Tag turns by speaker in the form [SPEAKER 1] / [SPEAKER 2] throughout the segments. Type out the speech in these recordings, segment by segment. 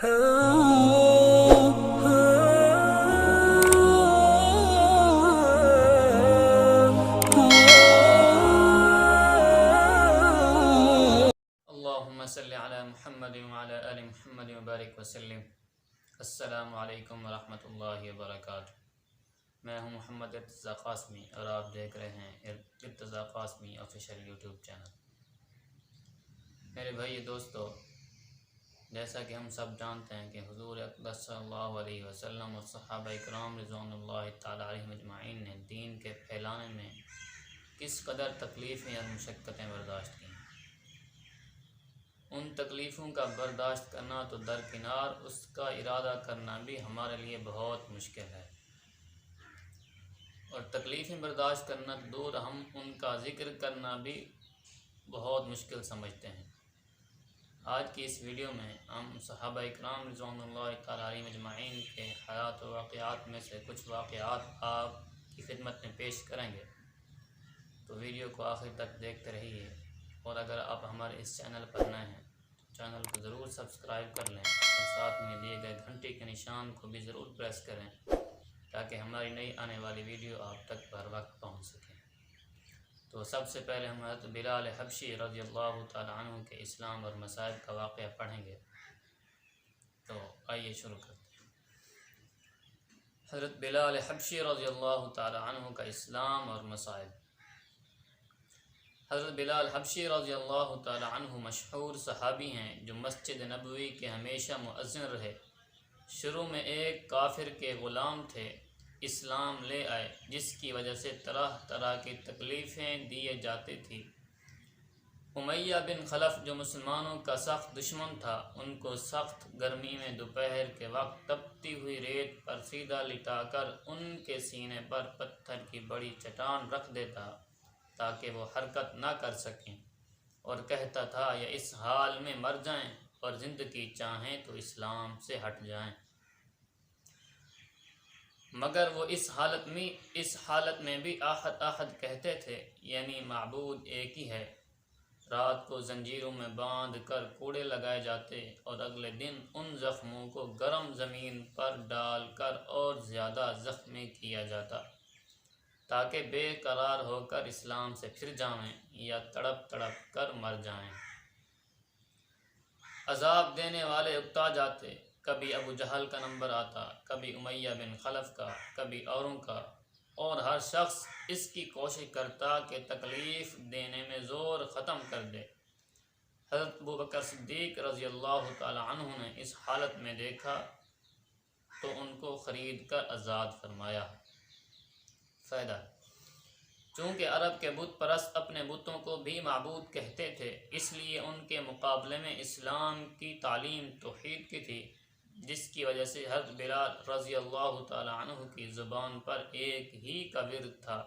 [SPEAKER 1] اللهم صل علی محمد وعلی آل محمد وبارک وسلم۔ السلام علیکم ورحمۃ اللہ وبرکاتہ۔ میں ہوں محمد ارتضیٰ قاسمی اور آپ دیکھ رہے ہیں Irtaza Qasmi official YouTube channel. میرے بھائی دوستو، جیسا کہ ہم سب جانتے ہیں کہ حضور اقدس صلی اللہ علیہ وسلم اور صحابہ اکرام رضوان اللہ تعالیٰ علیہم اجمعین نے دین کے پھیلانے میں کس قدر تکلیفیں اور مشقتیں برداشت کی۔ ان تکلیفوں کا برداشت کرنا تو درکنار، اس کا ارادہ کرنا بھی ہمارے لیے بہت مشکل ہے، اور تکلیفیں برداشت کرنا تو دور، ہم ان کا ذکر کرنا بھی بہت مشکل سمجھتے ہیں۔ آج کی اس ویڈیو میں ہم صحابہ اکرام رضوان اللہ تعالیٰ علیہم اجمعین کے حیات و واقعات میں سے کچھ واقعات آپ کی خدمت میں پیش کریں گے، تو ویڈیو کو آخر تک دیکھتے رہیے، اور اگر آپ ہمارے اس چینل پر نئے ہیں تو چینل کو ضرور سبسکرائب کر لیں، اور ساتھ میں دیے گئے گھنٹی کے نشان کو بھی ضرور پریس کریں تاکہ ہماری نئی آنے والی ویڈیو آپ تک بر وقت پہنچ سکے۔ تو سب سے پہلے ہم حضرت بلال حبشی رضی اللہ تعالیٰ عنہ کے اسلام اور مصائب کا واقعہ پڑھیں گے، تو آئیے شروع کرتے ہیں۔ حضرت بلال حبشی رضی اللہ تعالیٰ عنہ کا اسلام اور مصائب۔ حضرت بلال حبشی رضی اللہ تعالیٰ عنہ مشہور صحابی ہیں جو مسجد نبوی کے ہمیشہ مؤذن رہے۔ شروع میں ایک کافر کے غلام تھے، اسلام لے آئے، جس کی وجہ سے طرح طرح کی تکلیفیں دیے جاتی تھی۔ امیہ بن خلف جو مسلمانوں کا سخت دشمن تھا، ان کو سخت گرمی میں دوپہر کے وقت تپتی ہوئی ریت پر سیدھا لٹا کر ان کے سینے پر پتھر کی بڑی چٹان رکھ دیتا تاکہ وہ حرکت نہ کر سکیں، اور کہتا تھا یا اس حال میں مر جائیں اور زندگی چاہیں تو اسلام سے ہٹ جائیں، مگر وہ اس حالت میں بھی احد احد کہتے تھے، یعنی معبود ایک ہی ہے۔ رات کو زنجیروں میں باندھ کر کوڑے لگائے جاتے، اور اگلے دن ان زخموں کو گرم زمین پر ڈال کر اور زیادہ زخمی کیا جاتا تاکہ بے قرار ہو کر اسلام سے پھر جائیں یا تڑپ تڑپ کر مر جائیں۔ عذاب دینے والے اکتا جاتے، کبھی ابو جہل کا نمبر آتا، کبھی امیہ بن خلف کا، کبھی اوروں کا، اور ہر شخص اس کی کوشش کرتا کہ تکلیف دینے میں زور ختم کر دے۔ حضرت ابوبکر صدیق رضی اللہ تعالی عنہ نے اس حالت میں دیکھا تو ان کو خرید کر آزاد فرمایا۔ فائدہ: چونکہ عرب کے بت پرست اپنے بتوں کو بھی معبود کہتے تھے، اس لیے ان کے مقابلے میں اسلام کی تعلیم توحید کی تھی، جس کی وجہ سے حضرت بلال رضی اللہ تعالی عنہ کی زبان پر ایک ہی کا ورد تھا۔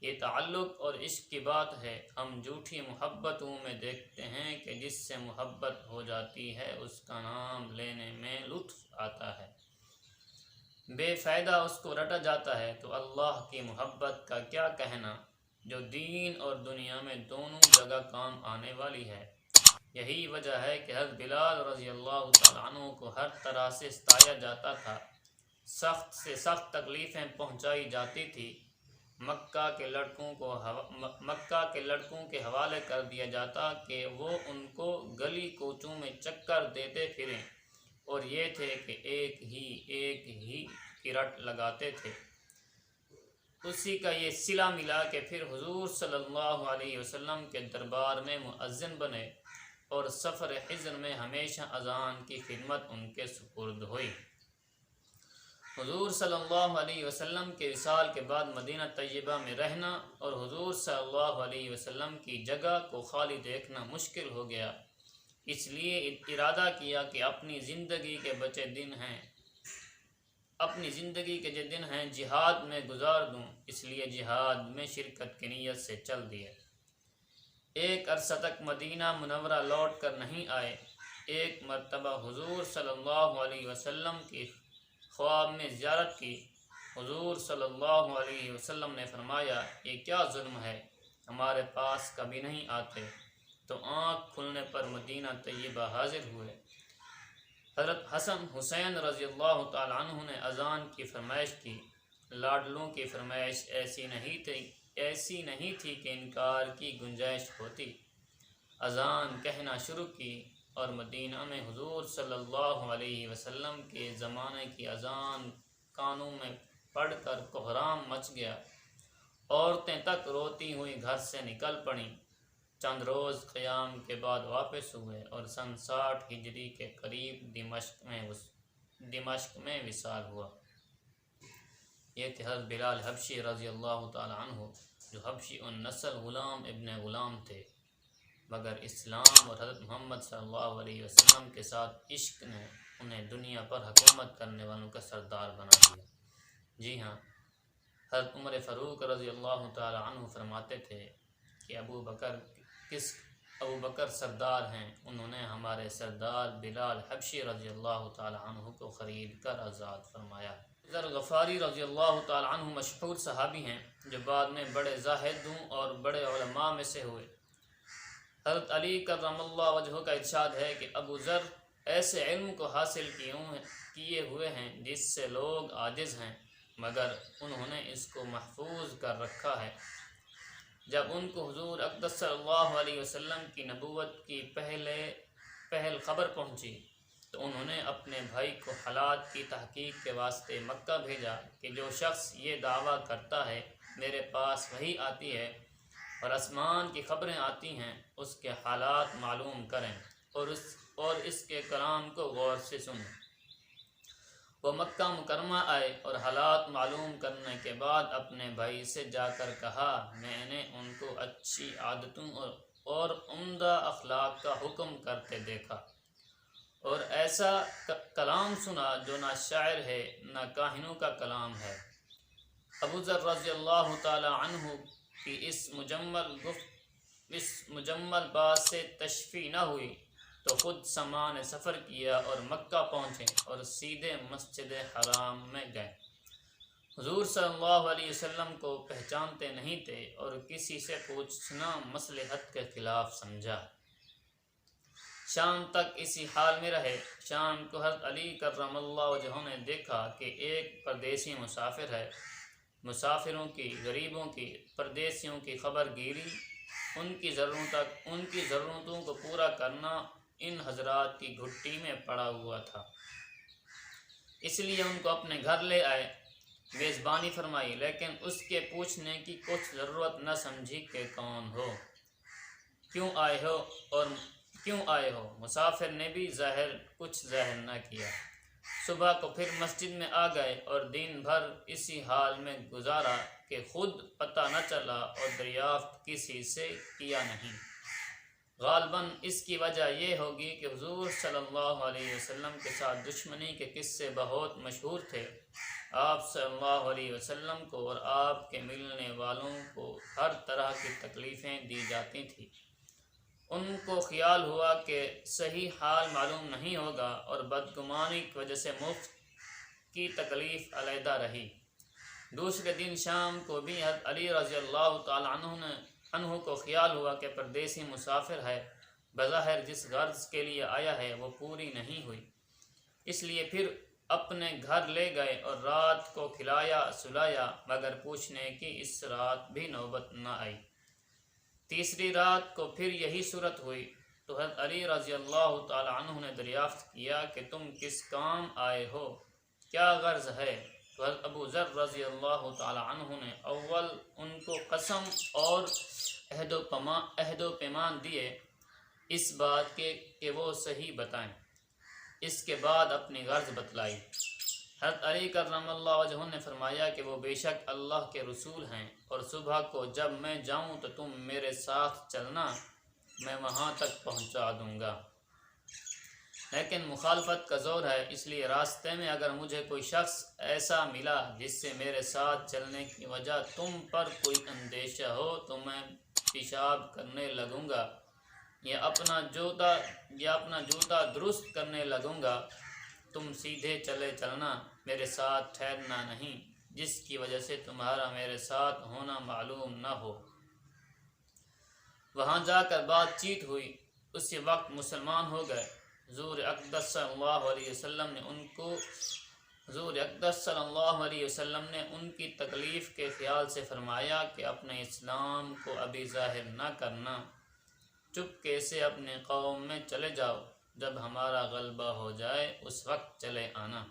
[SPEAKER 1] یہ تعلق اور عشق کی بات ہے۔ ہم جھوٹی محبتوں میں دیکھتے ہیں کہ جس سے محبت ہو جاتی ہے اس کا نام لینے میں لطف آتا ہے، بے فائدہ اس کو رٹا جاتا ہے، تو اللہ کی محبت کا کیا کہنا جو دین اور دنیا میں دونوں جگہ کام آنے والی ہے۔ یہی وجہ ہے کہ حضرت بلال رضی اللہ تعالیٰ عنہ کو ہر طرح سے ستایا جاتا تھا، سخت سے سخت تکلیفیں پہنچائی جاتی تھی، مکہ کے لڑکوں کے حوالے کر دیا جاتا کہ وہ ان کو گلی کوچوں میں چکر دیتے پھریں، اور یہ تھے کہ ایک ہی کی رٹ لگاتے تھے۔ اسی کا یہ صلہ ملا کہ پھر حضور صلی اللہ علیہ وسلم کے دربار میں مؤذن بنے، اور سفر حضر میں ہمیشہ اذان کی خدمت ان کے سپرد ہوئی۔ حضور صلی اللہ علیہ وسلم کے وصال کے بعد مدینہ طیبہ میں رہنا اور حضور صلی اللہ علیہ وسلم کی جگہ کو خالی دیکھنا مشکل ہو گیا، اس لیے ارادہ کیا کہ اپنی زندگی کے جو دن ہیں جہاد میں گزار دوں، اس لیے جہاد میں شرکت کی نیت سے چل دیے۔ ایک عرصہ تک مدینہ منورہ لوٹ کر نہیں آئے۔ ایک مرتبہ حضور صلی اللہ علیہ وسلم کی خواب میں زیارت کی۔ حضور صلی اللہ علیہ وسلم نے فرمایا، یہ کیا ظلم ہے، ہمارے پاس کبھی نہیں آتے، تو آنکھ کھلنے پر مدینہ طیبہ حاضر ہوئے۔ حضرت حسن حسین رضی اللہ تعالیٰ عنہ نے اذان کی فرمائش کی۔ لاڈلوں کی فرمائش ایسی نہیں تھی کہ انکار کی گنجائش ہوتی۔ اذان کہنا شروع کی اور مدینہ میں حضور صلی اللہ علیہ وسلم کے زمانے کی اذان کانوں میں پڑھ کر کوہرام مچ گیا۔ عورتیں تک روتی ہوئی گھر سے نکل پڑیں۔ چند روز قیام کے بعد واپس ہوئے اور سن 60 ہجری کے قریب دمشق میں وصال ہوا۔ یہ تھے حضرت بلال حبشی رضی اللہ تعالیٰ عنہ، جو حبشی النسل غلام ابن غلام تھے، مگر اسلام اور حضرت محمد صلی اللہ علیہ وسلم کے ساتھ عشق نے انہیں دنیا پر حکومت کرنے والوں کا سردار بنا دیا۔ جی ہاں، حضرت عمر فاروق رضی اللہ تعالیٰ عنہ فرماتے تھے کہ ابو بکر سردار ہیں، انہوں نے ہمارے سردار بلال حبشی رضی اللہ تعالیٰ عنہ کو خرید کر آزاد فرمایا۔ ذر غفاری رضی اللہ تعالیٰ عنہ مشہور صحابی ہیں جو بعد میں بڑے زاہدوں اور بڑے علماء میں سے ہوئے۔ حضرت علی کرم اللہ وجہہ کا ارشاد ہے کہ ابو ذر ایسے علم کو حاصل کیے ہوئے ہیں جس سے لوگ عاجز ہیں، مگر انہوں نے اس کو محفوظ کر رکھا ہے۔ جب ان کو حضور اقدس صلی اللہ علیہ وسلم کی نبوت کی پہل خبر پہنچی تو انہوں نے اپنے بھائی کو حالات کی تحقیق کے واسطے مکہ بھیجا کہ جو شخص یہ دعویٰ کرتا ہے میرے پاس وحی آتی ہے اور آسمان کی خبریں آتی ہیں، اس کے حالات معلوم کریں اور اس کے کلام کو غور سے سنیں۔ وہ مکہ مکرمہ آئے اور حالات معلوم کرنے کے بعد اپنے بھائی سے جا کر کہا، میں نے ان کو اچھی عادتوں اور عمدہ اخلاق کا حکم کرتے دیکھا اور ایسا کلام سنا جو نہ شاعر ہے نہ کاہنوں کا کلام ہے۔ ابو ذر رضی اللہ تعالی عنہ کی اس مجمل بات سے تشفی نہ ہوئی تو خود سامان سفر کیا اور مکہ پہنچے اور سیدھے مسجد حرام میں گئے۔ حضور صلی اللہ علیہ وسلم کو پہچانتے نہیں تھے اور کسی سے پوچھنا مصلحت کے خلاف سمجھا۔ شام تک اسی حال میں رہے۔ شام کو حضرت علی کرم اللہ وجہہ نے دیکھا کہ ایک پردیسی مسافر ہے۔ مسافروں کی، غریبوں کی، پردیسیوں کی خبر گیری، ان کی ضرورتوں کو پورا کرنا ان حضرات کی گھٹی میں پڑا ہوا تھا، اس لیے ان کو اپنے گھر لے آئے، میزبانی فرمائی، لیکن اس کے پوچھنے کی کچھ ضرورت نہ سمجھی کہ کون ہو، کیوں آئے ہو۔ مسافر نے بھی کچھ ظاہر نہ کیا۔ صبح کو پھر مسجد میں آ گئے اور دن بھر اسی حال میں گزارا کہ خود پتہ نہ چلا اور دریافت کسی سے کیا نہیں۔ غالباً اس کی وجہ یہ ہوگی کہ حضور صلی اللہ علیہ وسلم کے ساتھ دشمنی کے قصے بہت مشہور تھے۔ آپ صلی اللہ علیہ وسلم کو اور آپ کے ملنے والوں کو ہر طرح کی تکلیفیں دی جاتی تھیں۔ ان کو خیال ہوا کہ صحیح حال معلوم نہیں ہوگا اور بدگمانی کی وجہ سے مفت کی تکلیف علیحدہ رہی۔ دوسرے دن شام کو بھی حضرت علی رضی اللہ تعالی عنہ کو خیال ہوا کہ پردیسی مسافر ہے، بظاہر جس غرض کے لیے آیا ہے وہ پوری نہیں ہوئی، اس لیے پھر اپنے گھر لے گئے اور رات کو کھلایا سلایا، مگر پوچھنے کی اس رات بھی نوبت نہ آئی۔ تیسری رات کو پھر یہی صورت ہوئی تو حضرت علی رضی اللہ تعالی عنہ نے دریافت کیا کہ تم کس کام آئے ہو، کیا غرض ہے؟ تو حضرت ابو ذر رضی اللہ تعالی عنہ نے اول ان کو قسم اور عہد و پیمان دیے اس بات کے کہ وہ صحیح بتائیں، اس کے بعد اپنی غرض بتلائی۔ حضرت علی کرم اللہ وجہہ نے فرمایا کہ وہ بے شک اللہ کے رسول ہیں اور صبح کو جب میں جاؤں تو تم میرے ساتھ چلنا، میں وہاں تک پہنچا دوں گا، لیکن مخالفت کا زور ہے، اس لیے راستے میں اگر مجھے کوئی شخص ایسا ملا جس سے میرے ساتھ چلنے کی وجہ تم پر کوئی اندیشہ ہو تو میں پیشاب کرنے لگوں گا یا اپنا جوتا درست کرنے لگوں گا، تم سیدھے چلے چلنا، میرے ساتھ ٹھہرنا نہیں، جس کی وجہ سے تمہارا میرے ساتھ ہونا معلوم نہ ہو۔ وہاں جا کر بات چیت ہوئی، اسی وقت مسلمان ہو گئے۔ حضور اقدس صلی اللہ علیہ وسلم نے ان کو حضور اقدس صلی اللہ علیہ وسلم نے ان کی تکلیف کے خیال سے فرمایا کہ اپنے اسلام کو ابھی ظاہر نہ کرنا، چپکے سے اپنے قوم میں چلے جاؤ، جب ہمارا غلبہ ہو جائے اس وقت چلے آنا۔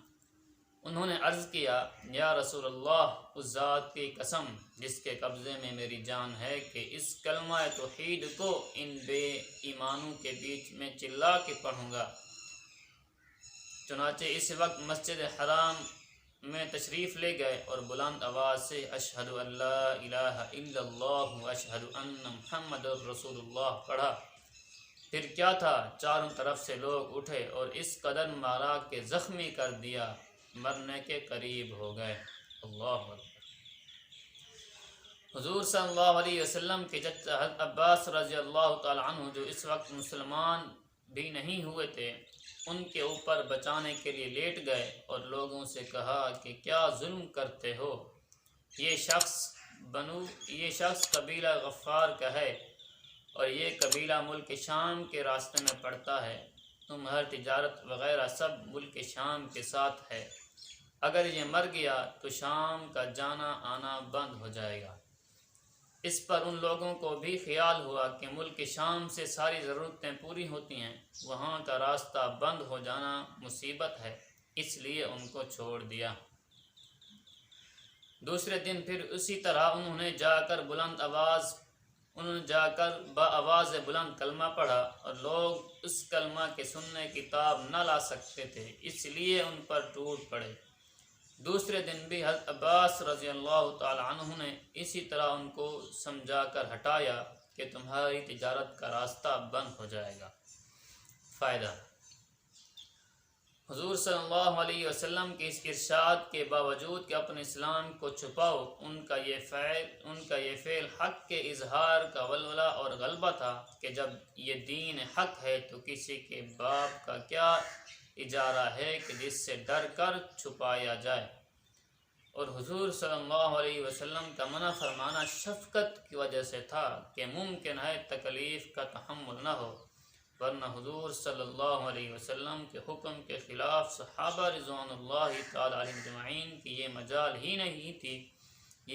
[SPEAKER 1] انہوں نے عرض کیا، یا رسول اللہ، اس ذات کی قسم جس کے قبضے میں میری جان ہے کہ اس کلمہ توحید کو ان بے ایمانوں کے بیچ میں چلا کے پڑھوں گا۔ چنانچہ اس وقت مسجد حرام میں تشریف لے گئے اور بلند آواز سے اشہد ان لا الہ الا اللہ و اشہد ان محمد رسول اللہ پڑھا۔ پھر کیا تھا، چاروں طرف سے لوگ اٹھے اور اس قدر مارا کہ زخمی کر دیا، مرنے کے قریب ہو گئے۔ اللہ اکبر۔ حضور صلی اللہ علیہ وسلم کے چچا حضرت عباس رضی اللہ تعالی عنہ، جو اس وقت مسلمان بھی نہیں ہوئے تھے، ان کے اوپر بچانے کے لیے لیٹ گئے اور لوگوں سے کہا کہ کیا ظلم کرتے ہو؟ یہ شخص قبیلہ غفار کا ہے اور یہ قبیلہ ملک شام کے راستے میں پڑتا ہے۔ تم ہر تجارت وغیرہ سب ملک شام کے ساتھ ہے۔ اگر یہ مر گیا تو شام کا جانا آنا بند ہو جائے گا۔ اس پر ان لوگوں کو بھی خیال ہوا کہ ملک شام سے ساری ضرورتیں پوری ہوتی ہیں، وہاں کا راستہ بند ہو جانا مصیبت ہے، اس لیے ان کو چھوڑ دیا۔ دوسرے دن پھر اسی طرح انہوں نے جا کر بآواز بلند کلمہ پڑھا اور لوگ اس کلمہ کے سننے کی تاب نہ لا سکتے تھے، اس لیے ان پر ٹوٹ پڑے۔ دوسرے دن بھی حضرت عباس رضی اللہ تعالی عنہ نے اسی طرح ان کو سمجھا کر ہٹایا کہ تمہاری تجارت کا راستہ بند ہو جائے گا۔ فائدہ: حضور صلی اللہ علیہ وسلم کے اس ارشاد کے باوجود کہ اپنے اسلام کو چھپاؤ، ان کا یہ فعل حق کے اظہار کا ولولہ اور غلبہ تھا کہ جب یہ دین حق ہے تو کسی کے باپ کا کیا اجارہ ہے کہ جس سے ڈر کر چھپایا جائے، اور حضور صلی اللہ علیہ وسلم کا منع فرمانا شفقت کی وجہ سے تھا کہ ممکن ہے تکلیف کا تحمل نہ ہو، ورنہ حضور صلی اللہ علیہ وسلم کے حکم کے خلاف صحابہ رضوان اللہ تعالی علیہم اجمعین کی یہ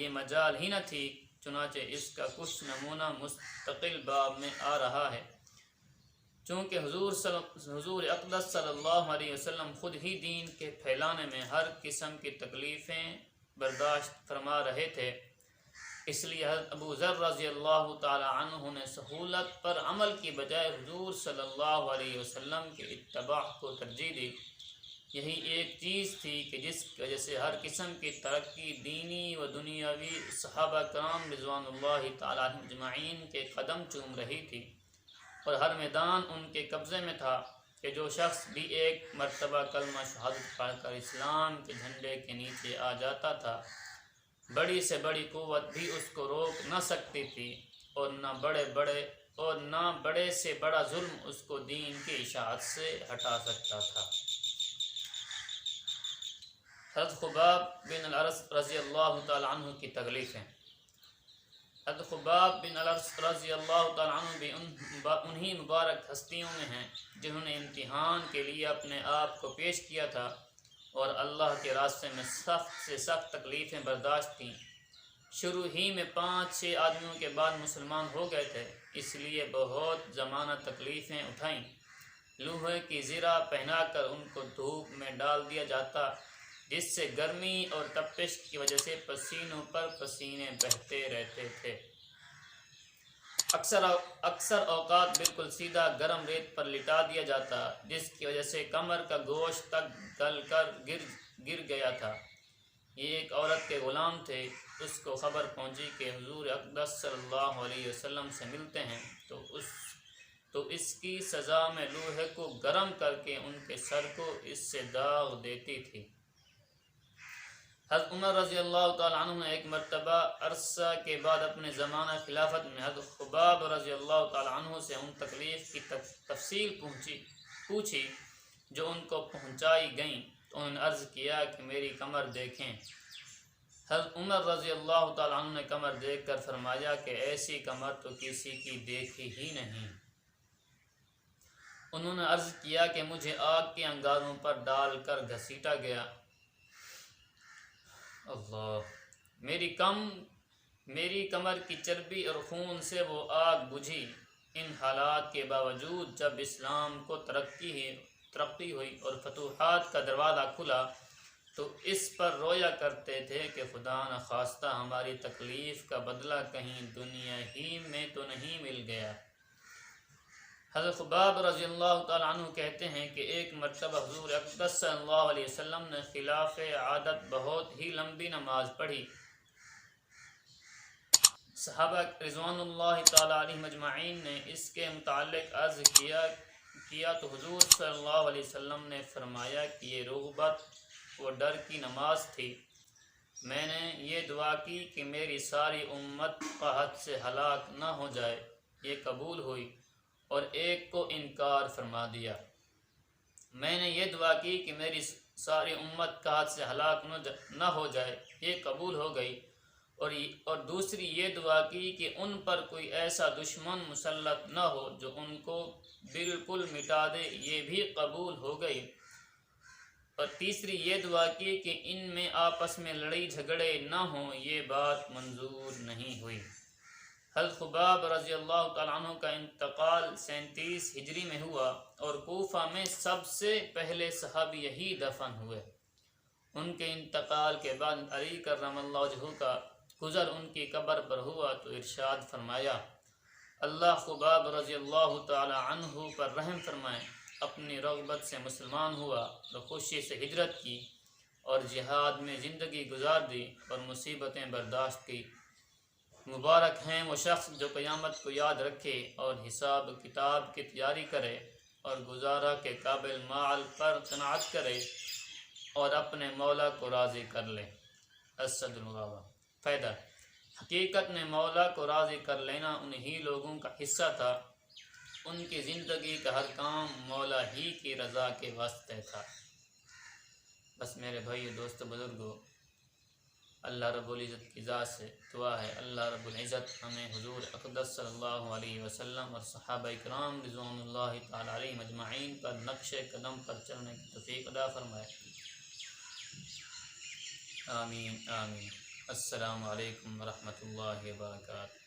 [SPEAKER 1] مجال ہی نہ تھی۔ چنانچہ اس کا کچھ نمونہ مستقل باب میں آ رہا ہے۔ چونکہ حضور اقدس صلی اللہ علیہ وسلم خود ہی دین کے پھیلانے میں ہر قسم کی تکلیفیں برداشت فرما رہے تھے، اس لیے حضرت ابو ذر رضی اللہ تعالی عنہ نے سہولت پر عمل کی بجائے حضور صلی اللہ علیہ وسلم کے اتباع کو ترجیح دی۔ یہی ایک چیز تھی کہ جس کی وجہ سے ہر قسم کی ترقی دینی و دنیاوی صحابہ کرام رضوان اللہ تعالی عنہم اجمعین کے قدم چوم رہی تھی، اور ہر میدان ان کے قبضے میں تھا کہ جو شخص بھی ایک مرتبہ کلمہ شہادت پڑھ کر اسلام کے جھنڈے کے نیچے آ جاتا تھا، بڑی سے بڑی قوت بھی اس کو روک نہ سکتی تھی، اور نہ بڑے سے بڑا ظلم اس کو دین کی اشاعت سے ہٹا سکتا تھا۔ حضرت خباب بن الارت رضی اللہ تعالی عنہ کی تکلیفیں۔ حضرت خباب بن الارت رضی اللہ تعالی عنہ بھی انہی مبارک ہستیوں میں ہیں جنہوں نے امتحان کے لیے اپنے آپ کو پیش کیا تھا اور اللہ کے راستے میں سخت سے سخت تکلیفیں برداشت تھیں۔ شروع ہی میں 5-6 آدمیوں کے بعد مسلمان ہو گئے تھے، اس لیے بہت زمانہ تکلیفیں اٹھائیں۔ لوہے کی زرہ پہنا کر ان کو دھوپ میں ڈال دیا جاتا، جس سے گرمی اور تپش کی وجہ سے پسینوں پر پسینے بہتے رہتے تھے۔ اکثر اوقات بالکل سیدھا گرم ریت پر لٹا دیا جاتا، جس کی وجہ سے کمر کا گوشت تک گل کر گر گیا تھا۔ یہ ایک عورت کے غلام تھے، اس کو خبر پہنچی کہ حضور اقدس صلی اللہ علیہ وسلم سے ملتے ہیں تو اس کی سزا میں لوہے کو گرم کر کے ان کے سر کو اس سے داغ دیتی تھی۔ حضرت عمر رضی اللہ تعالی عنہ نے ایک مرتبہ عرصہ کے بعد اپنے زمانہ خلافت میں حضرت خباب رضی اللہ تعالی عنہ سے ان تکلیف کی تفصیل پوچھی جو ان کو پہنچائی گئیں، تو انہوں نے عرض کیا کہ میری کمر دیکھیں۔ حضرت عمر رضی اللہ تعالی عنہ نے کمر دیکھ کر فرمایا کہ ایسی کمر تو کسی کی دیکھی ہی نہیں۔ انہوں نے عرض کیا کہ مجھے آگ کے انگاروں پر ڈال کر گھسیٹا گیا۔ اللہ، میری کمر کی چربی اور خون سے وہ آگ بجھی۔ ان حالات کے باوجود جب اسلام کو ترقی ہوئی اور فتوحات کا دروازہ کھلا تو اس پر رویا کرتے تھے کہ خدا نخواستہ ہماری تکلیف کا بدلہ کہیں دنیا ہی میں تو نہیں مل گیا۔ حضرت خباب رضی اللہ تعالیٰ عنہ کہتے ہیں کہ ایک مرتبہ حضور اقدس صلی اللہ علیہ وسلم نے خلاف عادت بہت ہی لمبی نماز پڑھی۔ صحابہ رضوان اللہ تعالیٰ علیہم اجمعین نے اس کے متعلق عرض کیا تو حضور صلی اللہ علیہ وسلم نے فرمایا کہ یہ رغبت و ڈر کی نماز تھی۔ میں نے یہ دعا کی کہ میری ساری امت قحط سے ہلاک نہ ہو جائے، یہ قبول ہوئی، اور ایک کو انکار فرما دیا۔ میں نے یہ دعا کی کہ میری ساری امت قحط سے ہلاک نہ ہو جائے، یہ قبول ہو گئی، اور دوسری یہ دعا کی کہ ان پر کوئی ایسا دشمن مسلط نہ ہو جو ان کو بالکل مٹا دے، یہ بھی قبول ہو گئی، اور تیسری یہ دعا کی کہ ان میں آپس میں لڑائی جھگڑے نہ ہوں، یہ بات منظور نہیں ہوئی۔ حضرت خباب رضی اللہ تعالیٰ عنہ کا انتقال 37 ہجری میں ہوا اور کوفہ میں سب سے پہلے صحابی یہی دفن ہوئے۔ ان کے انتقال کے بعد علی کرم اللہ وجہہ کا گزر ان کی قبر پر ہوا تو ارشاد فرمایا، اللہ خباب رضی اللہ تعالی عنہ پر رحم فرمائے، اپنی رغبت سے مسلمان ہوا اور خوشی سے ہجرت کی اور جہاد میں زندگی گزار دی اور مصیبتیں برداشت کی۔ مبارک ہیں وہ شخص جو قیامت کو یاد رکھے اور حساب کتاب کی تیاری کرے اور گزارا کے قابل مال پر قناعت کرے اور اپنے مولا کو راضی کر لے۔ اسد الغابہ۔ فائدہ: حقیقت میں مولا کو راضی کر لینا انہی لوگوں کا حصہ تھا، ان کی زندگی کا ہر کام مولا ہی کی رضا کے واسطے تھا۔ بس میرے بھائی دوستو بزرگو، اللہ رب العزت کی ذات سے دعا ہے اللہ رب العزت ہمیں حضور اقدس صلی اللہ علیہ وسلم اور صحابہ اکرام رضوان اللہ تعالی علیہم اجمعین پر نقش قدم پر چلنے کی توفیق عطا فرمائے۔ آمین آمین۔ السلام علیکم ورحمۃ اللہ وبرکاتہ۔